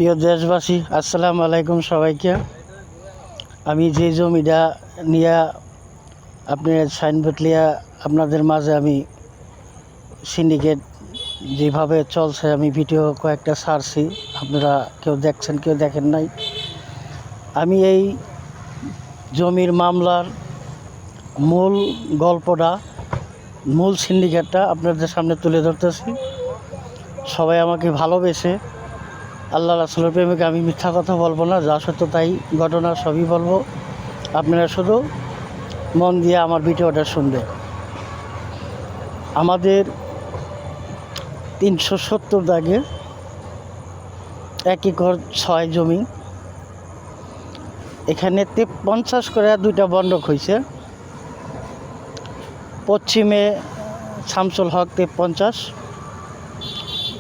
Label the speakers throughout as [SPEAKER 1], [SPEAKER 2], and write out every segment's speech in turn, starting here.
[SPEAKER 1] প্রিয় দেশবাসী, আসসালামু আলাইকুম সবাইকে। আমি যে জমিটা নিয়ে আপনি সাইনবোর্ড লিয়া আপনাদের মাঝে আমি সিন্ডিকেট যেভাবে চলছে আমি ভিডিও কয়েকটা ছাড়ছি, আপনারা কেউ দেখছেন কেউ দেখেন নাই। আমি এই জমির মামলার মূল গল্পটা, মূল সিন্ডিকেটটা আপনাদের সামনে তুলে ধরতেছি। সবাই আমাকে ভালোবেসে, আল্লাহ রাসূলের প্রেমিক, আমি মিথ্যা কথা বলবো না, যা সত্য তাই ঘটনা সবই বলবো। আপনারা শুধু মন দিয়ে আমার ভিডিওটা শুনবেন। আমাদের 370 দাগে 1 একর 6 জমি, এখানে 50 করে 2টা বন্ধক হয়েছে। পশ্চিমে শামসুল হক 53,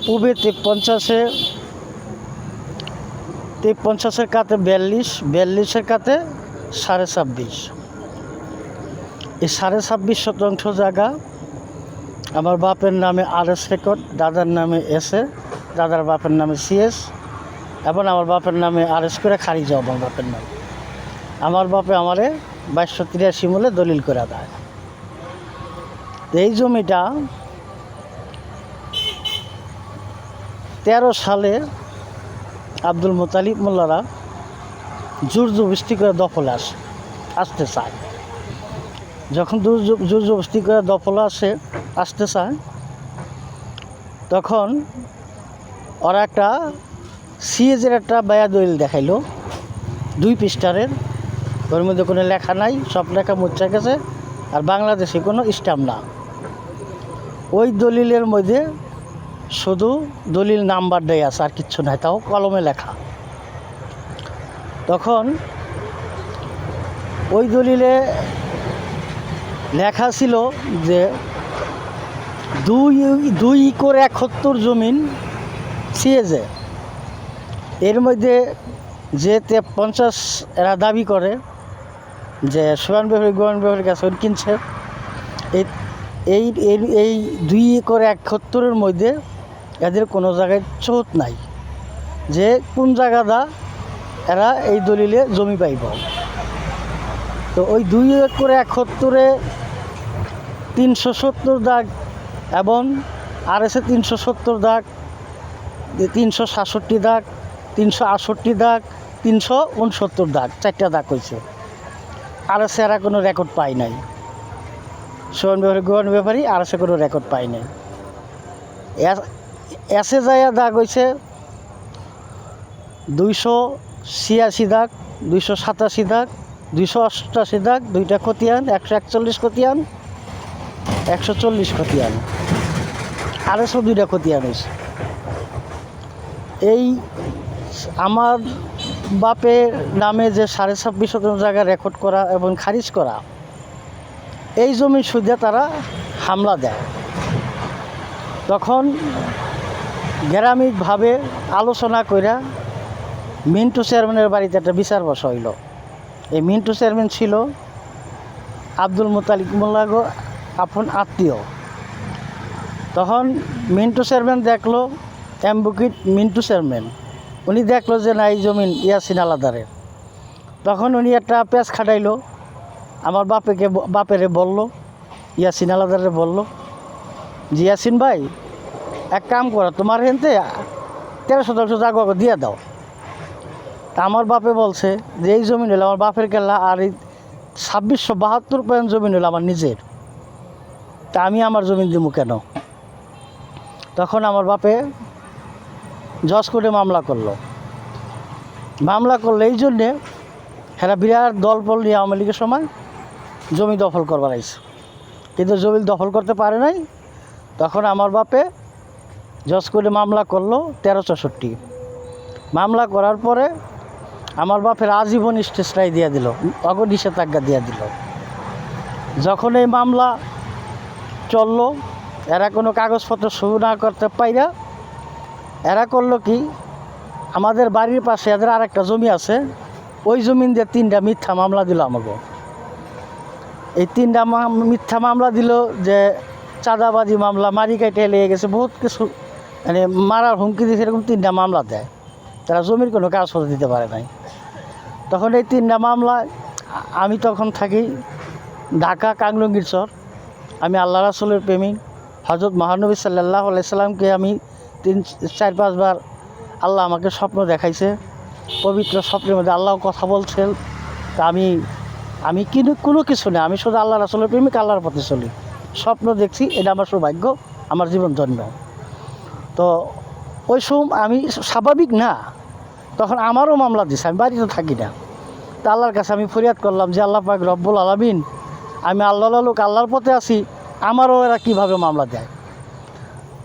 [SPEAKER 1] পূবে 53-এর কাতে 42-এর কাতে 26.5। এই 26.5 শতাংশ জায়গা আমার বাপের নামে RS রেকর্ড, দাদার নামে SA, দাদার বাপের নামে CS, এবং আমার বাপের নামে RS করে খারিজ যাও। আমার বাপের নামে আমার বাপে আমারে 2283 মূলে দলিল করে দেয়। এই জমিটা 13 সালে আব্দুল মোতালিব মোল্লারা জোর জবরদস্তি করে দখলে আসতে চায়। যখন জোর জবরদস্তি করে দখলে আসতে চায়, তখন ওরা একটা সিএজের একটা বায়া দলিল দেখাইলো 2 পৃষ্ঠারের। ওর মধ্যে কোনো লেখা নাই, সব লেখা মুচ্ছা গেছে, আর বাংলাদেশে কোনো স্ট্যাম্প না। ওই দলিলের মধ্যে শুধু দলিল নাম্বার দেয় আছে, আর কিচ্ছু নাই, তাও কলমে লেখা। তখন ওই দলিলে লেখা ছিল যে 2 একর 71 জমিন সিএজে। এর মধ্যে যে 50 এরা দাবি করে যে সোহান ব্যবহারের কাছে কিনছে। এই 2 একর 71-এর মধ্যে এদের কোনো জায়গায় চোট নাই যে কোন জায়গাটা এরা এই দলিলে জমি পাইব। তো ওই 2 একর 71-এ 370 দাগ এবং RS 370 দাগ, 367 দাগ, 368 দাগ, 369 দাগ, 4টা দাগ হয়েছে। RS এরা কোনো রেকর্ড পায় নাই। সোহান ব্যাপারী RS কোনো রেকর্ড পায় নাই। এসে যায় দাগ হয়েছে 286 দাগ, 287 দাগ, 288 দাগ, 2টা খতিয়ান, 141 খতিয়ান, 140 খতিয়ান, RS 2টা খতিয়ান হয়েছে। এই আমার বাপের নামে যে 26.5 শতাংশ জায়গা রেকর্ড করা এবং খারিজ করা, এই জমি সুদে তারা হামলা দেয়। তখন গ্রামিকভাবে আলোচনা কইরা মিন্টু চেয়ারম্যানের বাড়িতে একটা বিচার বসা হইল। এই মিন্টু চেয়ারম্যান ছিল আব্দুল মোতালিব মোল্লাগো আপন আত্মীয়। তখন মিন্টু চেয়ারম্যান দেখলো, অ্যাডভোকেট মিন্টু চেয়ারম্যান, উনি দেখলো যে না, এই জমিন ইয়াসিন আলাদারের। তখন উনি একটা পেঁচ খাটাইলো, আমার বাপেরে বলল, ইয়াসিন আলাদারে বলল যে ইয়াসিন ভাই, এক কাম করো, তোমার হেনতে 13 শতাংশ জায়গা দিয়ে দাও। তা আমার বাপে বলছে যে এই জমিন হলো আমার বাপের কেল্লা, আর এই 2672 জমিন হলো আমার নিজের, তা আমি আমার জমিন দিব কেন? তখন আমার বাপে জজ কোর্টে মামলা করলো এই জন্যে এরা বিরাট দলবল নিয়ে আওয়ামী লীগের সময় জমি দখল করবার আইছে, কিন্তু জমি দখল করতে পারে নাই। তখন আমার বাপে জজ কোর্টে মামলা করলো 1364। মামলা করার পরে আমার বাপের আজীবন স্টেজ রায় দিয়ে দিল, নিষেধাজ্ঞা দিয়ে দিল। যখন এই মামলা চললো, এরা কোনো কাগজপত্র শুরু না করতে পাইরা এরা করলো কি, আমাদের বাড়ির পাশে এদের আরেকটা জমি আছে, ওই জমিন দিয়ে 3টা মিথ্যা মামলা দিল আমাকে। এই 3টা মিথ্যা মামলা দিল যে চাঁদাবাজি মামলা, মারি কাটে লেগে গেছে, বহুত কিছু, মানে মারার হুমকি দিয়েছে, এরকম 3টা মামলা দেয়। তারা জমির কোনো কাগজপত্র দিতে পারে নাই। তখন এই 3টা মামলায় আমি তখন থাকি ঢাকা কাংলঙ্গির চর। আমি আল্লাহ রাসূলের প্রেমিক, হযরত মহানবী সাল্লাল্লাহু আলাইহি সাল্লামকে আমি 4-5 বার আল্লাহ আমাকে স্বপ্ন দেখাইছে। পবিত্র স্বপ্নের মধ্যে আল্লাহ কথা বলছেন। তা আমি কিন্তু কোনো কিছু নেই, আমি শুধু আল্লাহ রাসূলের প্রেমিক, আল্লাহর পথে চলি। স্বপ্ন দেখছি, এটা আমার সৌভাগ্য, আমার জীবন ধন্য। তো ওই সময় আমি স্বাভাবিক না, তখন আমারও মামলা দিছে, আমি বাড়িতে থাকি না। তা আল্লাহর কাছে আমি ফরিয়াদ করলাম যে আল্লাহ পাক রব্বুল আলামিন, আমি আল্লাহর লোক, আল্লাহর পথে আছি, আমারও এরা কীভাবে মামলা দেয়।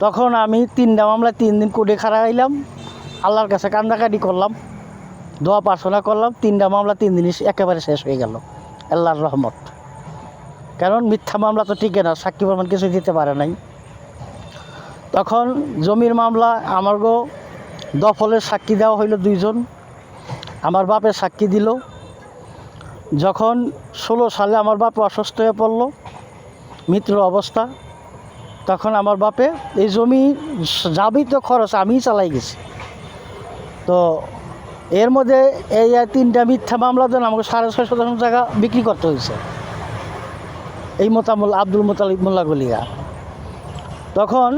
[SPEAKER 1] তখন আমি 3টা মামলা 3 দিন কোর্টে খাড়াইলাম, আল্লাহর কাছে কান্দাকাটি করলাম, দোয়া প্রার্থনা করলাম। 3টা মামলা 3 দিনই একেবারে শেষ হয়ে গেল, আল্লাহর রহমত। কারণ মিথ্যা মামলা তো টিকে না, সাক্ষী প্রমাণ কিছু দিতে পারে নাই। তখন জমির মামলা আমার দফলের সাক্ষী দেওয়া হইল 2 জন, আমার বাপের সাক্ষী দিল। যখন 16 সালে আমার বাপ অসুস্থ হয়ে পড়ল, মৃত্যুর অবস্থা, তখন আমার বাপে এই জমি যাবিত খরচ আমিই চালাই গেছি। তো এর মধ্যে এই 3টা মিথ্যা মামলার জন্য আমাকে 650 টাকা বিক্রি করতে হয়েছে এই আব্দুল মোতালিব মোল্লা গলিয়া। তখন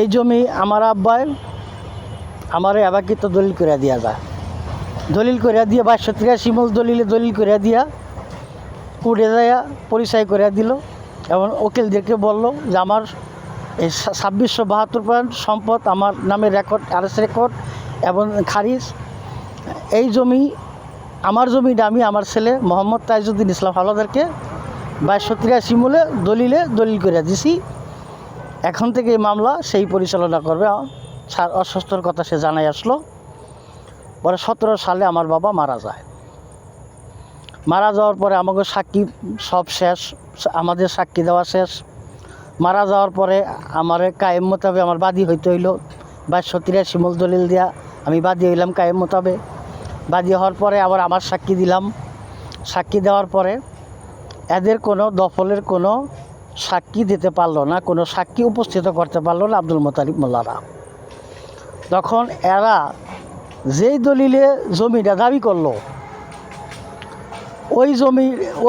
[SPEAKER 1] এই জমি আমার আব্বাই আমারে এবাকিত দলিল করে দিয়া যায়, দলিল করে দিয়ে 2283 মূল দলিল করে দিয়া কোর্টে যাইয়া পরিচয় করে দিল এবং উকিলদেরকে বলল যে আমার এই 2672 সম্পদ আমার নামে রেকর্ড, আরএস রেকর্ড এবং খারিজ। এই জমি আমার জমিটা আমি আমার ছেলে মোহাম্মদ তাইজুদ্দিন ইসলাম হাওলাদারকে 2283 মূলে দলিল করে দিছি। এখন থেকে এই মামলা সেই পরিচালনা করবে। স্যার অসুস্থর কথা সে জানাই আসলো। পরে 17 সালে আমার বাবা মারা যায়। মারা যাওয়ার পরে আমাকে সাক্ষী সব শেষ, আমাদের সাক্ষী দেওয়া শেষ। মারা যাওয়ার পরে আমার কায়েম মোতাবেক আমার বাদী হইতে হইল। 2283 মূল দলিল দিয়া আমি বাদী হইলাম কায়েম মোতাবেক। বাদী হওয়ার পরে আবার আমার সাক্ষী দিলাম। সাক্ষী দেওয়ার পরে এদের কোনো দফলের কোনো সাক্ষী দিতে পারলো না, কোনো সাক্ষী উপস্থিত করতে পারলো না আব্দুল মোতালিব মোল্লারা। তখন এরা যেই দলিলে জমিটা দাবি করলো,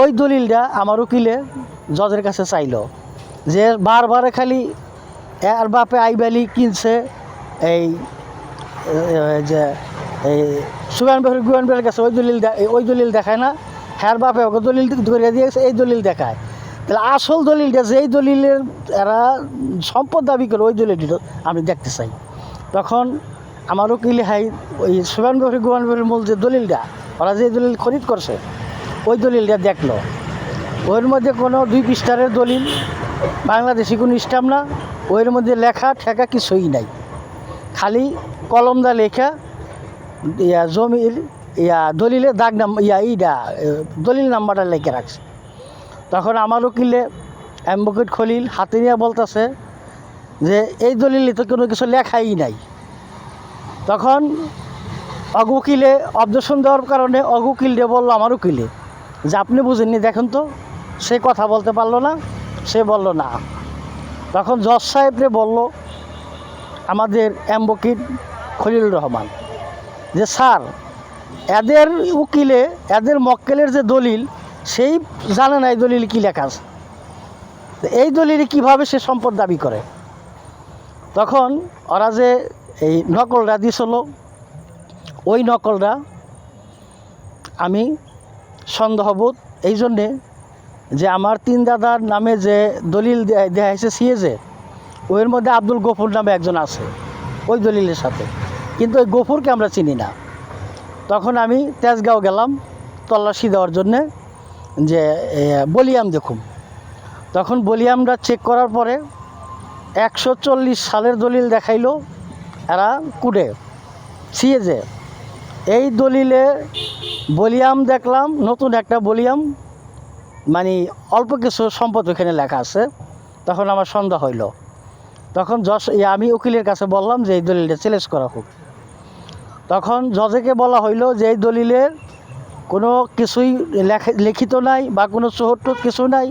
[SPEAKER 1] ওই দলিলটা আমার উকিলে জজের কাছে চাইল যে বারবারে খালি এর বাপে আইবালি কিনছে এই যে এই গুয়ানবের কাছে ওই দলিল দেখায় না, হ্যার বাপে ওকে দলিল ধরিয়ে দিয়েছে, এই দলিল দেখায়। তাহলে আসল দলিলটা যেই দলিলের এরা সম্পদ দাবি করে ওই দলিলটা আমি দেখতে চাই। তখন আমার উকিলে ওই গুয়ানবের মূল যে দলিলটা ওরা যে দলিল খরিদ করছে ওই দলিলটা দেখলো। ওর মধ্যে কোনো 2 পৃষ্ঠারের দলিল, বাংলাদেশি কোনো স্ট্যাম্প না, ওর মধ্যে লেখা ঠেকা কিছুই নাই, খালি কলম দা লেখা জমির দলিলে দাগ দলিল নাম্বারটা লেখে রাখছে। তখন আমার উকিলে অ্যাডভোকেট খলিল হাতে নিয়ে বলতেছে যে এই দলিলে তো কোনো কিছু লেখাই নাই। তখন উকিলে অবজেকশন দেওয়ার কারণে উকিলে বললো আমার উকিলে যে আপনি বুঝেননি, দেখেন তো। সে কথা বলতে পারলো না, সে বলল না। তখন জজ সাহেবরে বলল আমাদের অ্যাডভোকেট খলিলুর রহমান যে স্যার এদের উকিলে এদের মক্কেলের যে দলিল সেই জানে না এই দলিল কী লেখা আছে, এই দলিলে কীভাবে সে সম্পদ দাবি করে। তখন ওরা যে এই নকলটা দিয়েছিল, ওই নকলটা আমি সন্দেহবোধ এই জন্যে যে আমার 3 দাদার নামে যে দলিল দেওয়া হয়েছে সিএজে, ওর মধ্যে আব্দুল গফুর নামে একজন আছে ওই দলিলের সাথে, কিন্তু ওই গফুরকে আমরা চিনি না। তখন আমি তেজগাঁও গেলাম তল্লাশি দেওয়ার জন্যে যে বলিয়াম দেখুন। তখন বলিয়ামটা চেক করার পরে 140 সালের দলিল দেখাইলো এরা কুড়ে সিএজে। এই দলিলে বলিয়াম দেখলাম নতুন একটা বলিয়াম, মানে অল্প কিছু সম্পদ ওখানে লেখা আছে। তখন আমার সন্দেহ হইল। তখন আমি উকিলের কাছে বললাম যে এই দলিলটা চ্যালেঞ্জ করা হোক। তখন জজেকে বলা হইল যে এই দলিলের কোনো কিছুই লিখিত নাই বা কোনো চৌহদ কিছু নাই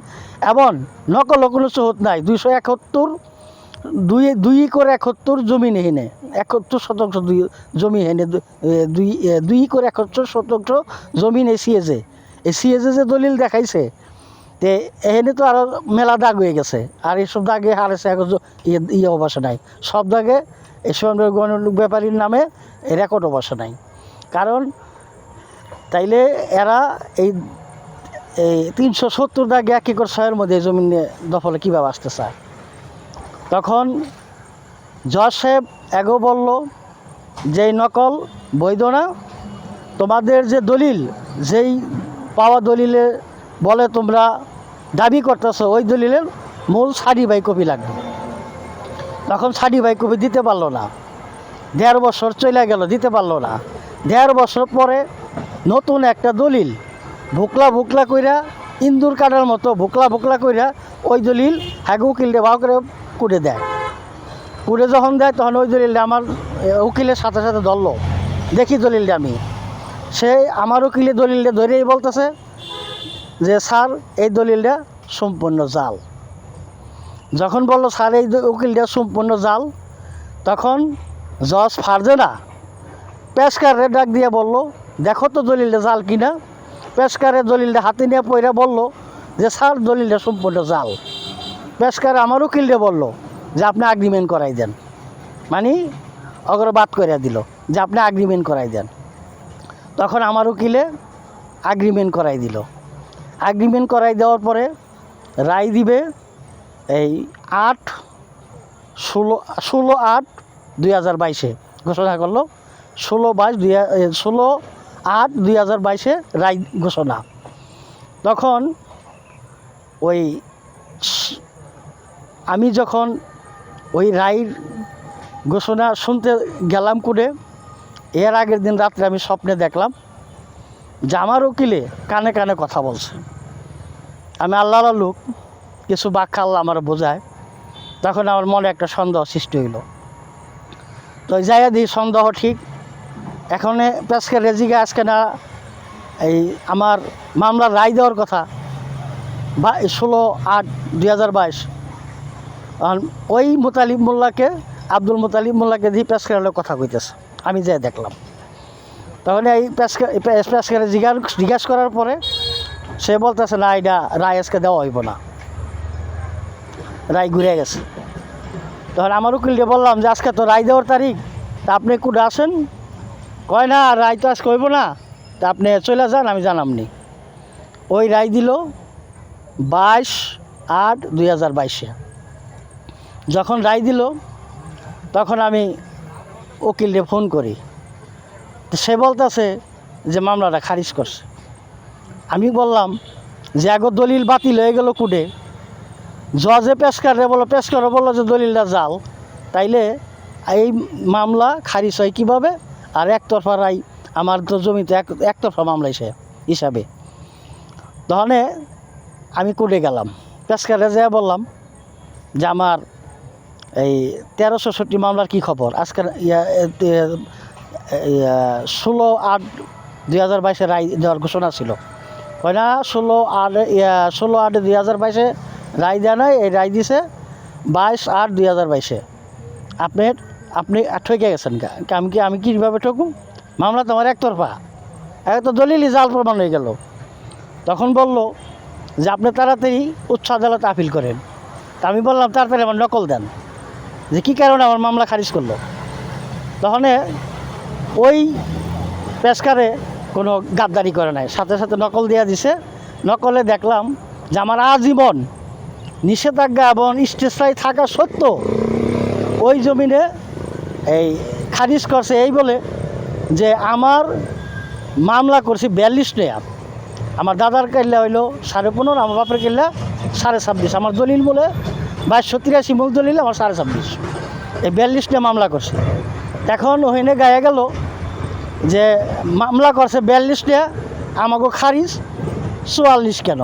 [SPEAKER 1] এবং নকলও কোনো চৌহদ নাই। 271 দুই করে 71 জমি হেনে 71% জমি হেনে দুই করে 71% জমি সিএজে এই সিএজে যে দলিল দেখাইছে তে এখানে তো আরও মেলা দাগ হয়ে গেছে আর এইসব দাগে হারেছে এখন ইয়ে অবস্থা নাই সব দাগে এসব ব্যাপারীর নামে রেকর্ড অবস্থা নাই কারণ তাইলে এরা এই 370 দাগে 1 একর 6-এর মধ্যে জমি দখলে কীভাবে আসতে চায় তখন জজ সাহেব এগো বলল যে নকল বৈধ না তোমাদের যে দলিল যেই পাওয়া দলিলে বলে তোমরা দাবি করতেছো ওই দলিলের মূল সার্টিফাইড কপি লাগবে তখন সার্টিফাইড কপি দিতে পারলো না 1.5 বছর চলে গেল দিতে পারলো না 1.5 বছর পরে নতুন একটা দলিল ভুকলা কইরা ইন্দুর কাটার মতো ভুকলা কইরা ওই দলিল হ্যাঁ উকিলটা ভাও করে কুড়ে দেয় কুড়ে যখন দেয় তখন ওই দলিলটা আমার উকিলের সাথে সাথে ধরলো দেখি দলিলটা আমি সে আমার উকিলের দলিলটা ধরেই বলতেছে যে স্যার এই দলিলটা সম্পূর্ণ জাল যখন বললো স্যার এই উকিলটা সম্পূর্ণ জাল তখন জজ ফারজানা পেশকারের ডাক দিয়ে বলল দেখো তো দলিলটা জাল কিনা পেশকারের দলিলটা হাতে নিয়ে পয়রা বলল যে স্যার দলিলটা সম্পূর্ণ জাল পেশকার আমার উকিলটা বলল যে আপনি এগ্রিমেন্ট করাই দেন মানে অগ্রবাদ করে দিল যে আপনি এগ্রিমেন্ট করাই দেন তখন আমার উকিলে এগ্রিমেন্ট করাই দিল এগ্রিমেন্ট করাই দেওয়ার পরে রায় দিবে এই 16/8/2022 ঘোষণা করলো 16/8/2022 রায় ঘোষণা তখন ওই আমি যখন ওই রায়ের ঘোষণা শুনতে গেলাম কুড়ে এর আগের দিন রাত্রে আমি স্বপ্নে দেখলাম যে আমার উকিলে কানে কানে কথা বলছে আমি আল্লাহর লোক কিছু ব্যাখ্যা আল্লাহ আমার বোঝায় তখন আমার মনে একটা সন্দেহ সৃষ্টি হইল তো যাইয়া দিই সন্দেহ ঠিক এখন পেশকে রেজিগা আজকে না এই আমার মামলার রায় দেওয়ার কথা 16/8/2022 ওই মুতালিব মোল্লাকে আব্দুল মুতালিব মোল্লাকে দিয়ে পেশকারের কথা কইতেছে আমি যাই দেখলাম তখন এই পেশকারে জিজ্ঞাসা করার পরে সে বলতেছে না এটা রায় আজকে দেওয়া হইব না রায় ঘুরে গেছে তখন আমার উকিলকে বললাম যে আজকে তো রায় দেওয়ার তারিখ তা আপনি কুড়ে আসেন কয় না রায় তো আজকে হইব না তা আপনি চলে যান আমি জানামনি ওই রায় দিল 22/8/2022 যখন রায় দিল তখন আমি উকিলকে ফোন করি সে বলতেছে যে মামলাটা খারিজ করছে আমি বললাম যে আগর দলিল বাতিল হয়ে গেল কুড়ে জজে পেশকারে পেশকারও বললো যে দলিলটা জাল তাইলে এই মামলা খারিজ হয় কীভাবে আর একতরফা রায় আমার তো জমিতে একতরফা মামলা হিসাবে তখন আমি কুড়ে গেলাম পেশকারে যেয়ে বললাম যে আমার এই 1366 মামলার কি খবর আজকের 16/8/2022 রায় দেওয়ার ঘোষণা ছিল হয় না 16/8/2022 রায় দেওয়া নয় এই রায় দিছে 22/8/2022 আপনি ঠকে গেছেন আমি কীভাবে ঠকুম মামলা তো আমার একতরফা তো দলিলই জাল প্রমাণ হয়ে গেল তখন বলল যে আপনি তাড়াতাড়ি উচ্চ আদালতে আপিল করেন তা আমি বললাম তাড়াতাড়ি আমার নকল দেন যে কী কারণে আমার মামলা খারিজ করলো তখন ওই পেশকারে কোনো গাদ্দারি করে নাই সাথে সাথে নকল দেওয়া দিছে নকলে দেখলাম যে আমার আজীবন নিষেধাজ্ঞা এবং স্টেশনারি থাকা সত্ত্বেও ওই জমিনে এই খারিজ করছে এই বলে যে আমার মামলা করছি 42 নেয়া আমার দাদার কিল্লা হইলো 15.5 আমার বাপের কিল্লা 26.5 আমার দলিল বলে 2283 মূল দলিল আমার 26.5 এই 42 নিয়ে মামলা করছে এখন ওখানে গায়ে গেল যে মামলা করছে 42 নিয়ে আমাকে খারিজ 44 কেন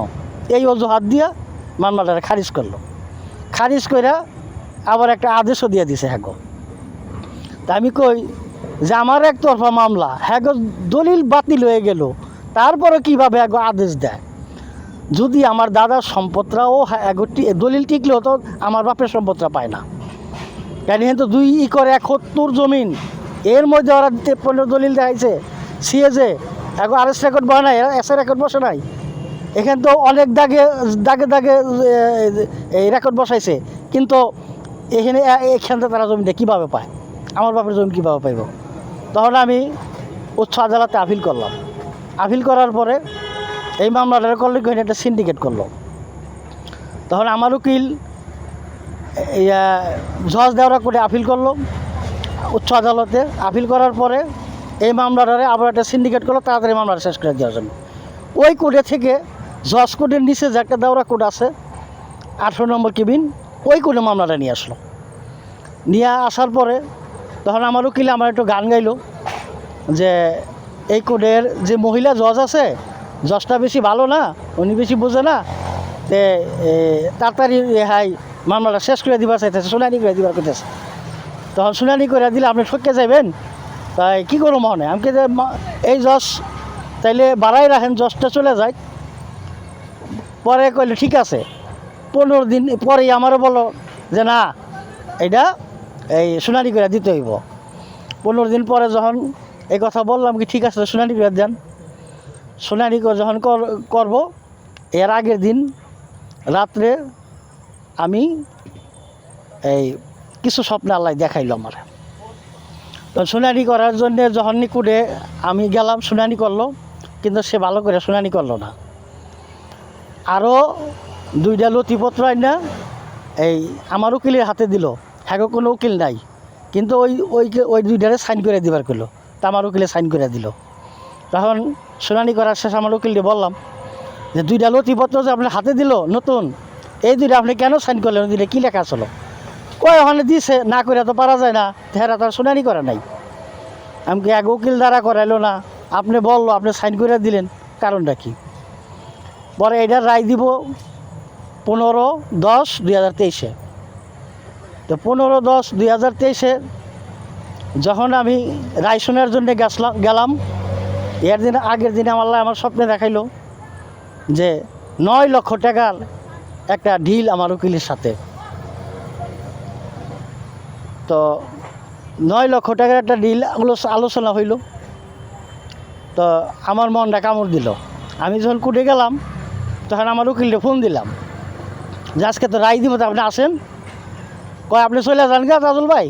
[SPEAKER 1] এই অজুহাত দিয়া মামলাটা খারিজ করলো খারিজ কইরা আবার একটা আদেশও দিয়ে দিছে হ্যাঁ তা আমি কই যে আমার একতরফা মামলা হ্যাঁ দলিল বাতিল হয়ে গেল তারপরে কীভাবে আদেশ দেয় যদি আমার দাদার সম্পদটাও দলিল টিকলেও তো আমার বাপের সম্পদটা পায় না কেন কিন্তু 2 একর 71 জমিন, এর মধ্যে ওরা 15 দলিল দেখাইছে সিএজে, এখন আরএস রেকর্ড বয় নাই, এসএ রেকর্ড বসে নাই। এখানে তো অনেক দাগে দাগে দাগে এই রেকর্ড বসাইছে, কিন্তু এখান থেকে তারা জমিটা কীভাবে পায়, আমার বাপের জমি কীভাবে পাইব? তখন আমি উচ্চ আদালতে আপিল করলাম। আপিল করার পরে এই মামলাটা করলে একটা সিন্ডিকেট করলো। তখন আমার উকিল জজ দেওয়ার করে আপিল করলো উচ্চ আদালতে। আপিল করার পরে এই মামলাটারে আবার একটা সিন্ডিকেট করলো, তাড়াতাড়ি মামলাটা শেষ করে দেওয়ার জন্য। ওই কোর্টে থেকে জজ কোর্টের নিচে যে একটা দেওয়া কোর্ট আছে 18 নম্বর কেবিন, ওই কোর্টে মামলাটা নিয়ে আসলো। নিয়ে আসার পরে তখন আমার উকিল আমার একটু গান গাইলো যে এই কোর্টের যে মহিলা জজ আছে, জজটা বেশি ভালো না, উনি বেশি বোঝে না, তে তাড়াতাড়ি হাই মামলাটা শেষ করে দিবার চাইতেছে, শুনানি করে দিবার করতেছে। তখন শুনানি করে দিলে আপনি ঠকে যাবেন, তাই কী করবো মনে আমি যে এই জজ তাইলে বাড়াই রাখেন, জজটা চলে যায়। পরে কইলে ঠিক আছে, 15 দিন পরেই আমারও বলো যে না এটা এই শুনানি করে দিতে হইব। 15 দিন পরে যখন এই কথা বললাম কি ঠিক আছে শুনানি করে দেন, শুনানি যখন করব, এর আগের দিন রাত্রে আমি এই কিছু স্বপ্ন আল্লাহ দেখাইল আমার। তো শুনানি করার জন্য যখন নিকুটে আমি গেলাম, শুনানি করলো, কিন্তু সে ভালো করে শুনানি করলো না। আরও 2টা নথিপত্র না এই আমার উকিলের হাতে দিল, হ্যাঁ কোনো উকিল নাই, কিন্তু ওই 2টারে সাইন করে দিবার করলো, তা আমার উকিলে সাইন করে দিল। তখন শুনানি করার শেষ আমার উকিলকে বললাম যে 2টা নথিপত্র যে আপনার হাতে দিল নতুন, এই 2টা আপনি কেন সাইন করলেন, 2টা কী লেখা ছিল? কয় ওখানে দিছে, না করে তো পারা যায় না, হেরা তার শুনানি করে নাই। আমাকে এক উকিল দ্বারা করাইলো না, আপনি বললো আপনি সাইন করে দিলেন, কারণটা কি? পরে এটার রায় দিব 15/10/2023। তো 15/10/2023 যখন আমি রায় শোনার জন্য গেলাম, এর দিন আগের দিনে আমার স্বপ্নে দেখাইলো যে 9 লক্ষ টাকার একটা ডিল আমার উকিলের সাথে। তো 9 লক্ষ টাকার একটা ডিল আলোচনা হইল। তো আমার মনটা কামড় দিল। আমি যখন কোর্টে গেলাম তখন আমার উকিলকে ফোন দিলাম যে আজকে তো রায় দিব, তো আপনি আসেন। কয় আপনি চলে যান গা তাজুল ভাই,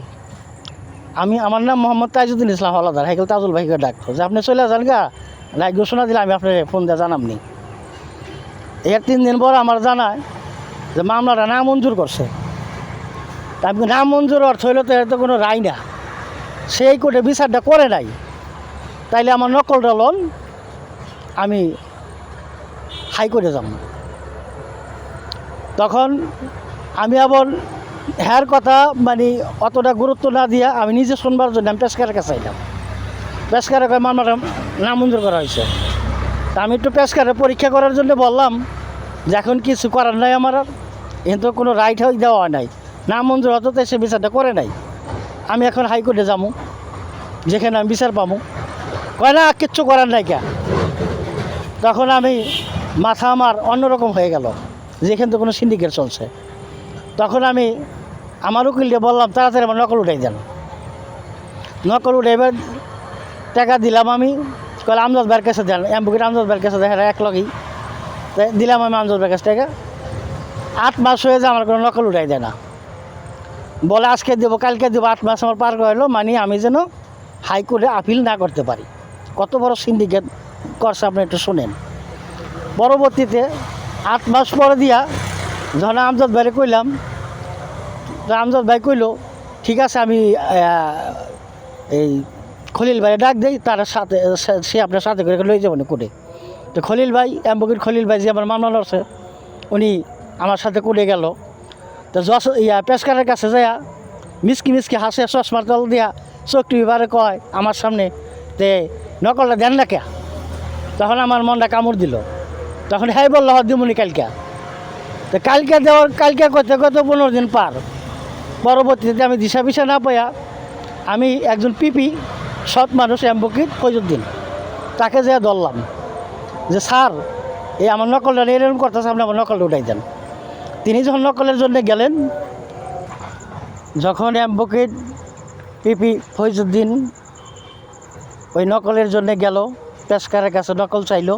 [SPEAKER 1] আমার নাম মোহাম্মদ তাজউদ্দিন ইসলাম হলাদার, হাইকেল তাজুল ভাইকে ডাকতো যে আপনি চলে যান গা, রায় ঘোষণা দিলে আমি আপনার ফোন দিয়ে জানামনি। এর 3 দিন পর আমার জানায় যে মামলাটা না মঞ্জুর করছে। আমি না মঞ্জুর অর্থ হইল তো এর তো কোনো রায় না, সেই কোর্টে বিচারটা করে নাই, তাইলে আমার নকলটা লোন আমি হাইকোর্টে যাব। তখন আমি আবার হ্যার কথা মানে অতটা গুরুত্ব না দিয়া আমি নিজে শুনবার জন্য আমি পেশকারের কাছে আইলাম। পেশকারের কাছে মামলাটা নামঞ্জুর করা হয়েছে। তা আমি একটু পেশকারে পরীক্ষা করার জন্য বললাম যে এখন কিছু করার নাই আমার, আর কিন্তু কোনো রাইট দেওয়া হয় নাই, নামঞ্জুর হতো সে বিচারটা করে নাই, আমি এখন হাইকোর্টে যাবো যেখানে আমি বিচার পাবো। কয় না কিচ্ছু করার নাই কে। তখন আমি মাথা আমার অন্যরকম হয়ে গেল, যেখান থেকে কোনো সিন্ডিকেট চলছে। তখন আমি আমার উকিলকে বললাম তাড়াতাড়ি আমার নকল উঠাই দেন। নকল উঠাইবার টাকা দিলাম আমি, কলে আমজাদ ভাইয়ের কাছে দেন, অ্যাম্বুকেট আমজাদ ভাইয়ের কাছে দেখা এক লগেই দিলাম আমি আমজাদ ভাইয়ের কাছে টাকা। 8 মাস হয়ে যায় আমার কোনো নকল উঠাই দেয় না, বলে আজকে দেবো কালকে দেবো, 8 মাস আমার পার হলো, মানে আমি যেন হাইকোর্টে আপিল না করতে পারি। কত বড় সিন্ডিকেট করছে আপনি একটু শোনেন। পরবর্তীতে 8 মাস পরে দিয়া যখন আমজাদ ভাইরে কইলাম, আমজাদ ভাই কইল ঠিক আছে আমি এই খলিল ভাই ডাক দেই, তার সাথে সে আপনার সাথে করে লই যাবেন কোর্টে। তো খলিল ভাই অ্যাম্বুকেট খলিল ভাই যে আমার মামলা লড়ছে, উনি আমার সাথে কোর্টে গেল। তো পেশকারের কাছে যাইয়া মিসকি মিসকি হাসে, চশমার তল দিয়া চোখ টিভিবারে কয় আমার সামনে তে নকলটা দেন না কে। তখন আমার মনটা কামড় দিল। তখন হ্যাঁ বললো দিমুনি কালকে। তো কালকে করতে 15 দিন পার। পরবর্তীতে আমি দিশা পিসা না পাইয়া আমি একজন পিপি সৎ মানুষ অ্যাম্বুকিট ফৈজুদ্দিন, তাকে যে ধরলাম যে স্যার এই আমার নকলটা এরকম করতেছে, আপনি আমার নকলটা উঠাই দেন। তিনি যখন নকলের জন্য গেলেন, যখন অ্যাডভোকেট পিপি ফৈজুদ্দিন ওই নকলের জন্য গেল, পেশকারের কাছে নকল চাইল,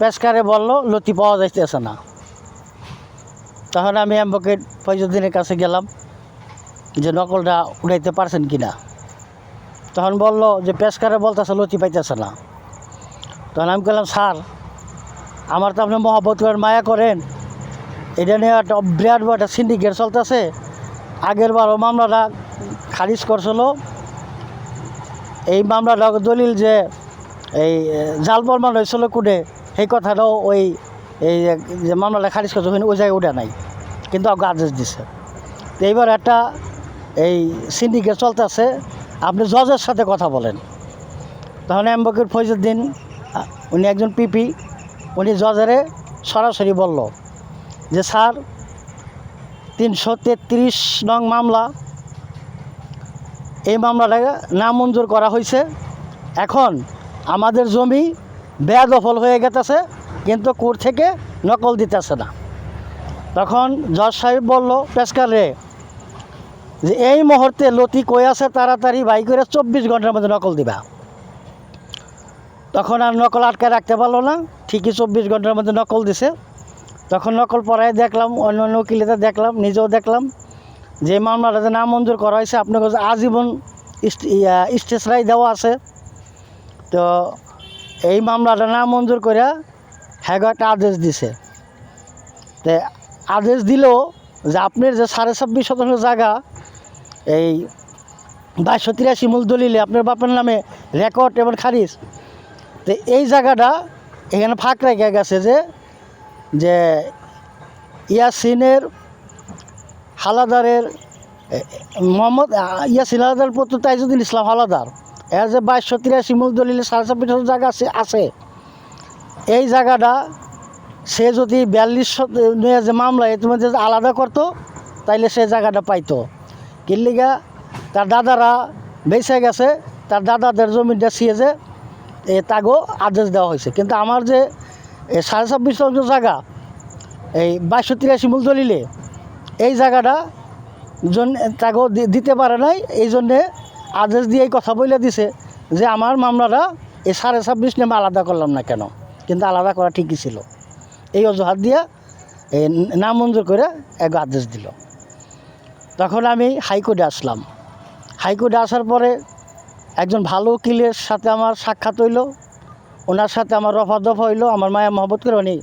[SPEAKER 1] পেশকারে বলল লতি পাওয়া যাইতেছে না। তখন আমি অ্যাডভোকেট ফৈজুদ্দিনের কাছে গেলাম যে নকলটা উঠাইতে পারছেন কি না। তখন বলল যে পেশকারে বলতেছে লতি পাইতেছে না। তখন আমি বললাম, স্যার আমার তো আপনি মহব্বত করেন, মায়া করেন, এটা নিয়ে একটা বিরাট বড় একটা সিন্ডিকেট চলতেছে। আগের বারও মামলাটা খারিজ করছিল। এই মামলাটা দলিল যে এই জাল প্রমাণ হয়েছিল কোর্টে, সেই কথাটাও ওই এই যে মামলাটা খারিজ করছে ওই জায়গায় উঠে নাই, কিন্তু আদেশ দিছে। তো এইবার একটা এই সিন্ডিকেট চলতেছে, আপনি জজের সাথে কথা বলেন। তখন অ্যাডভোকেট ফৈজুদ্দিন, উনি একজন পিপি, উনি জজেরে সরাসরি বলল যে স্যার 333 নং মামলা, এই মামলাটা নামঞ্জুর করা হয়েছে। এখন আমাদের জমি বেদখল হয়ে গেছে, কিন্তু কোর্ট থেকে নকল দিতেছে না। তখন জজ সাহেব বলল পেশকারে যে এই মুহূর্তে লতি কই আছে, তাড়াতাড়ি বাই করে 24 ঘন্টার মধ্যে নকল দিবা। তখন আর নকল আটকে রাখতে পারলো না, ঠিকই 24 ঘন্টার মধ্যে নকল দিছে। তখন নকল পড়ায় দেখলাম, অন্য অন্য উকিলেতে দেখলাম, নিজেও দেখলাম যে মামলাটা যে নামঞ্জুর করা হয়েছে, আপনার কাছে আজীবন স্টেজ রায় দেওয়া আছে। তো এই মামলাটা নামঞ্জুর করে হ্যাঁ একটা আদেশ দিছে। তো আদেশ দিল যে আপনার যে 26.5% জায়গা এই 2283 মূল দলিলে আপনার বাপের নামে রেকর্ড এবং খারিজ, তো এই জায়গাটা এখানে ফাঁক রেখে গেছে যে ইয়াসিনের হালাদারের মোহাম্মদ ইয়াসিন হালাদার পুত্র তাইজুদ্দিন ইসলাম হালাদার, এর যে 2283 মূল দলিলে 26.5% জায়গা আছে, এই জায়গাটা সে যদি 42 যে মামলা এর মধ্যে আলাদা করতো, তাইলে সে জায়গাটা পাইতো। কিল্লিগা তার দাদারা বেঁচে গেছে, তার দাদাদের জমিটা সিয়েছে, তাগো আদেশ দেওয়া হয়েছে। কিন্তু আমার যে 26.5% জায়গা এই 2283 মূল দলিলে, এই জায়গাটা তাগো দিতে পারে নাই। এই জন্যে আদেশ দিয়ে এই কথা বলে দিছে যে আমার মামলাটা এই 26.5 নামে আলাদা করলাম না কেন, কিন্তু আলাদা করা ঠিকই ছিল। এই অজুহাত দিয়ে এই নামঞ্জুর করে এক আদেশ দিল। তখন আমি হাইকোর্টে আসলাম। হাইকোর্টে আসার পরে একজন ভালো উকিলের সাথে আমার সাক্ষাৎ হইল, ওনার সাথে আমার রফা দফা হইল। আমার মায়া মহব্বত করে উনি